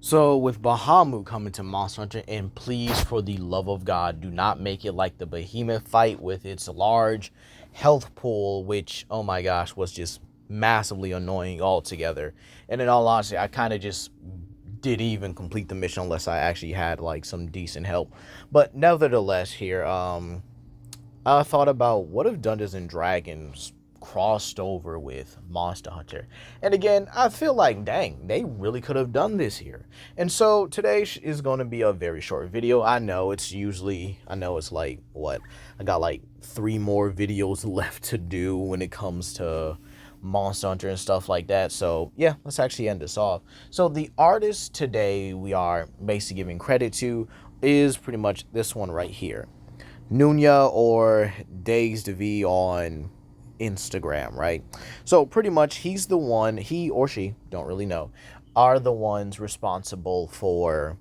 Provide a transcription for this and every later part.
So with Bahamut coming to Monster Hunter, and please, for the love of God, do not make it like the Behemoth fight with its large health pool, which, oh my gosh, was just massively annoying altogether. And in all honesty, I kind of just didn't even complete the mission unless I actually had like some decent help. But nevertheless, here, I thought about what if Dungeons and Dragons crossed over with Monster Hunter. And again, I feel like, dang, they really could have done this here. And so today is going to be a very short video. I know it's like, what? I got like 3 more videos left to do when it comes to Monster Hunter and stuff like that. So yeah, let's actually end this off. So the artist today we are basically giving credit to is pretty much this one right here. Nunya, or Dazed V on Instagram, right? So pretty much he's the one, he or she, don't really know, are the ones responsible for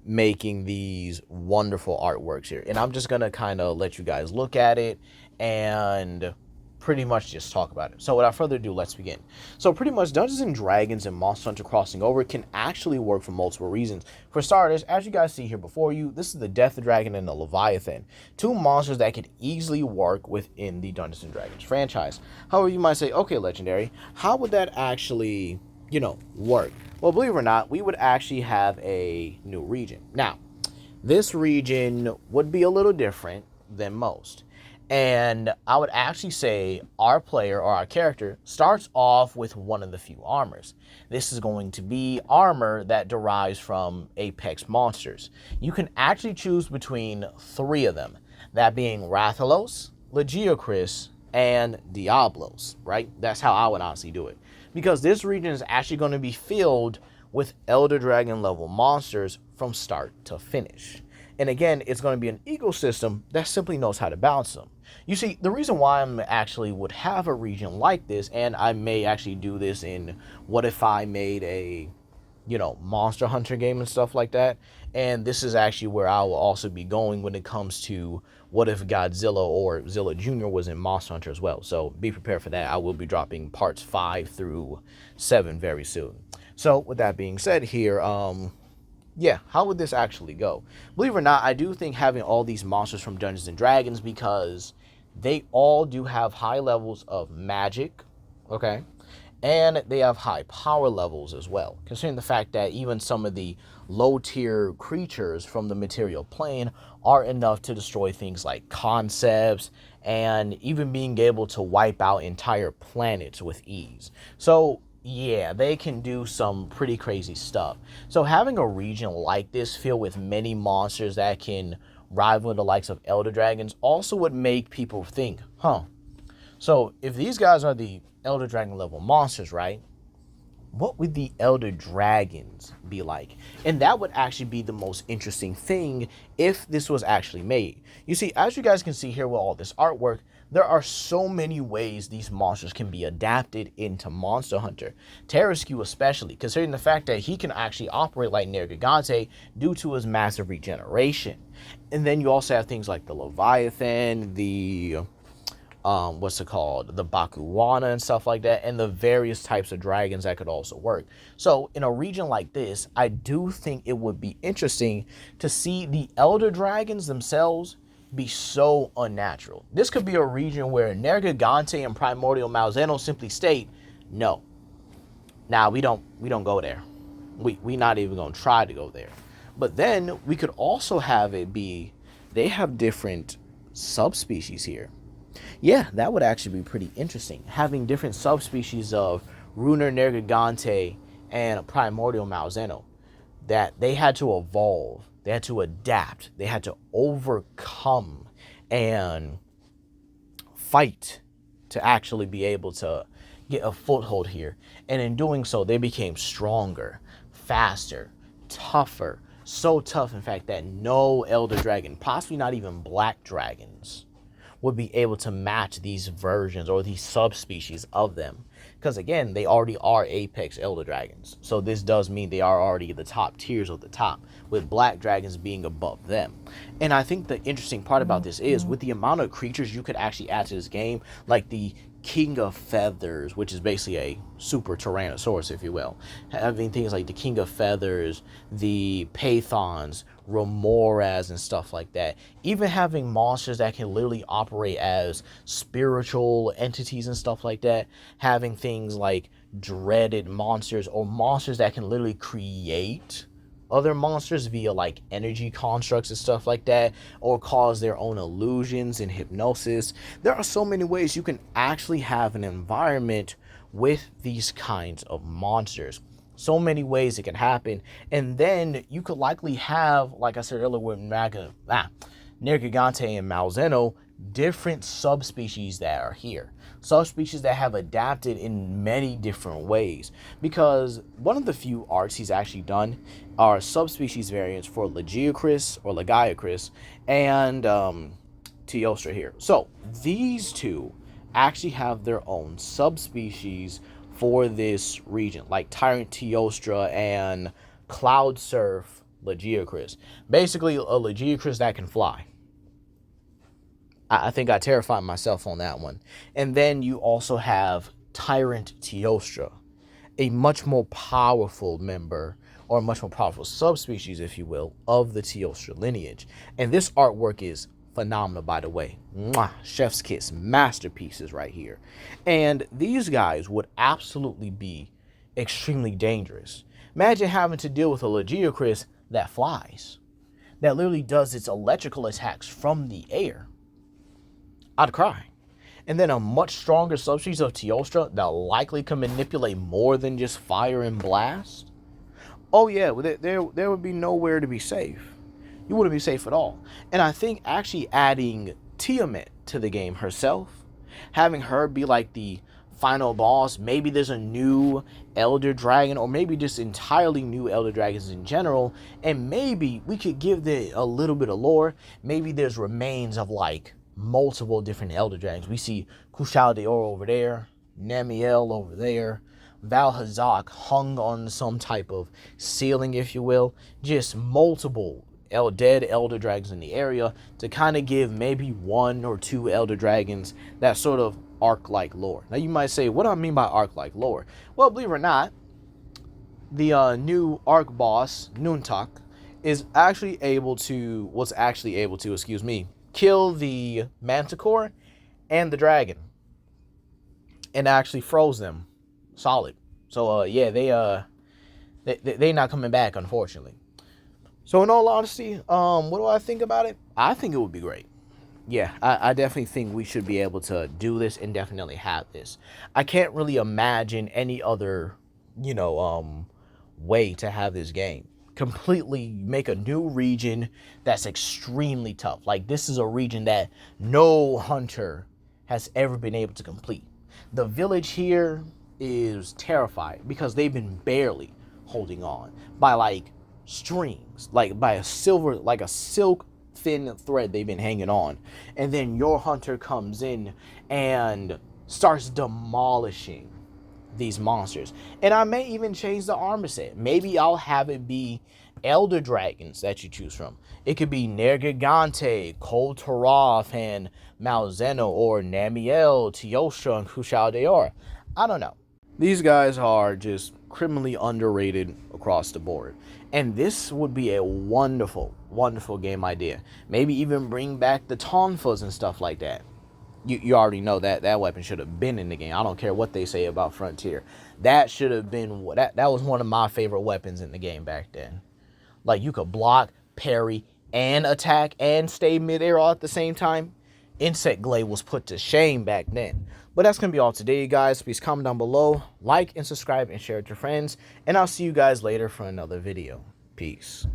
making these wonderful artworks here. And I'm just going to kind of let you guys look at it and pretty much just talk about it. So without further ado, let's begin. So pretty much Dungeons and Dragons and Monster Hunter crossing over can actually work for multiple reasons. For starters, as you guys see here before you, this is the Death Dragon and the Leviathan, 2 monsters that could easily work within the Dungeons and Dragons franchise. However, you might say, okay, Legendary, how would that actually, work? Well, believe it or not, we would actually have a new region. Now, this region would be a little different than most. And I would actually say our player or our character starts off with one of the few armors. This is going to be armor that derives from Apex monsters. You can actually choose between 3 of them, that being Rathalos, Legiocris, and Diablos, right? That's how I would honestly do it. Because this region is actually going to be filled with Elder Dragon level monsters from start to finish. And again, it's going to be an ecosystem that simply knows how to balance them. You see, the reason why I actually would have a region like this, and I may actually do this in what if I made a, Monster Hunter game and stuff like that. And this is actually where I will also be going when it comes to what if Godzilla or Zilla Jr. was in Monster Hunter as well. So be prepared for that. I will be dropping parts 5 through 7 very soon. So with that being said here, yeah, how would this actually go? Believe it or not, I do think having all these monsters from Dungeons and Dragons, because they all do have high levels of magic, okay? And they have high power levels as well, considering the fact that even some of the low-tier creatures from the material plane are enough to destroy things like concepts and even being able to wipe out entire planets with ease. So yeah, they can do some pretty crazy stuff. So having a region like this filled with many monsters that can rival the likes of Elder Dragons also would make people think, so if these guys are the Elder Dragon level monsters, right? What would the Elder Dragons be like? And that would actually be the most interesting thing if this was actually made. You see, as you guys can see here with all this artwork, there are so many ways these monsters can be adapted into Monster Hunter. Terrasque especially, considering the fact that he can actually operate like Nergigante due to his massive regeneration. And then you also have things like the Leviathan, the the Bakuwana and stuff like that, and the various types of dragons that could also work. So in a region like this, I do think it would be interesting to see the Elder Dragons themselves be so unnatural. This could be a region where Nergigante and Primordial Malzeno simply state, no. Now we don't go there. We not even gonna try to go there. But then we could also have it be they have different subspecies here. Yeah, that would actually be pretty interesting. Having different subspecies of Runer Nergigante and Primordial Malzeno, that they had to evolve, they had to adapt, they had to overcome and fight to actually be able to get a foothold here. And in doing so, they became stronger, faster, tougher, so tough, in fact, that no Elder Dragon, possibly not even Black Dragons, would be able to match these versions or these subspecies of them. Because again, they already are Apex Elder Dragons. So this does mean they are already the top tiers of the top, with Black Dragons being above them. And I think the interesting part about this is, with the amount of creatures you could actually add to this game, like the King of Feathers, which is basically a super Tyrannosaurus, if you will. Having things like the King of Feathers, the Pythons, Remoras, and stuff like that. Even having monsters that can literally operate as spiritual entities and stuff like that. Having things like dreaded monsters or monsters that can literally create other monsters via like energy constructs and stuff like that, or cause their own illusions and hypnosis. There are so many ways you can actually have an environment with these kinds of monsters. So many ways it can happen. And then you could likely have, like I said earlier with Nergigante and Malzeno, different subspecies that are here. Subspecies that have adapted in many different ways. Because one of the few arts he's actually done are subspecies variants for Lagiacris or Lagiacris and Teostra here. So these two actually have their own subspecies for this region, like Tyrant Teostra and Cloud Surf Lagiacris. Basically a Lagiacris that can fly. I think I terrified myself on that one. And then you also have Tyrant Teostra, a much more powerful member, or a much more powerful subspecies, if you will, of the Teostra lineage. And this artwork is phenomenal, by the way. Mwah, chef's kiss, masterpieces right here. And these guys would absolutely be extremely dangerous. Imagine having to deal with a Lagiacris that flies, that literally does its electrical attacks from the air. I'd cry. And then a much stronger subspecies of Teostra that likely can manipulate more than just fire and blast. Oh yeah, there would be nowhere to be safe. You wouldn't be safe at all. And I think actually adding Tiamat to the game herself, having her be like the final boss, maybe there's a new Elder Dragon, or maybe just entirely new Elder Dragons in general, and maybe we could give a little bit of lore. Maybe there's remains of like multiple different Elder Dragons. We see Kushal Deor over there, Namiel over there, Valhazak hung on some type of ceiling, if you will. Just multiple dead Elder Dragons in the area to kind of give maybe one or two Elder Dragons that sort of arc-like lore. Now you might say, what do I mean by arc-like lore? Well, believe it or not, the new arc boss, Nuntak, was actually able to, kill the Manticore and the dragon and actually froze them solid. So yeah, they not coming back, unfortunately. So in all honesty, what do I think about it? I think it would be great. Yeah, I definitely think we should be able to do this and definitely have this. I can't really imagine any other, way to have this game. Completely make a new region that's extremely tough. Like, this is a region that no hunter has ever been able to complete. The village here is terrified because they've been barely holding on by like strings, like by a silk thin thread they've been hanging on. And then your hunter comes in and starts demolishing these monsters. And I may even change the armor set. Maybe I'll have it be Elder Dragons that you choose from. It could be Nergigante, Kol Taroth, and Malzeno, or Namiel, Teostra, and Kushal Deor. I don't know. These guys are just criminally underrated across the board. And this would be a wonderful, wonderful game idea. Maybe even bring back the Tonfas and stuff like that. You already know that weapon should have been in the game. I don't care what they say about Frontier. That should have been, that was one of my favorite weapons in the game back then. Like, you could block, parry, and attack, and stay midair all at the same time. Insect Glade was put to shame back then. But that's going to be all today, guys. Please comment down below, like and subscribe, and share with your friends. And I'll see you guys later for another video. Peace.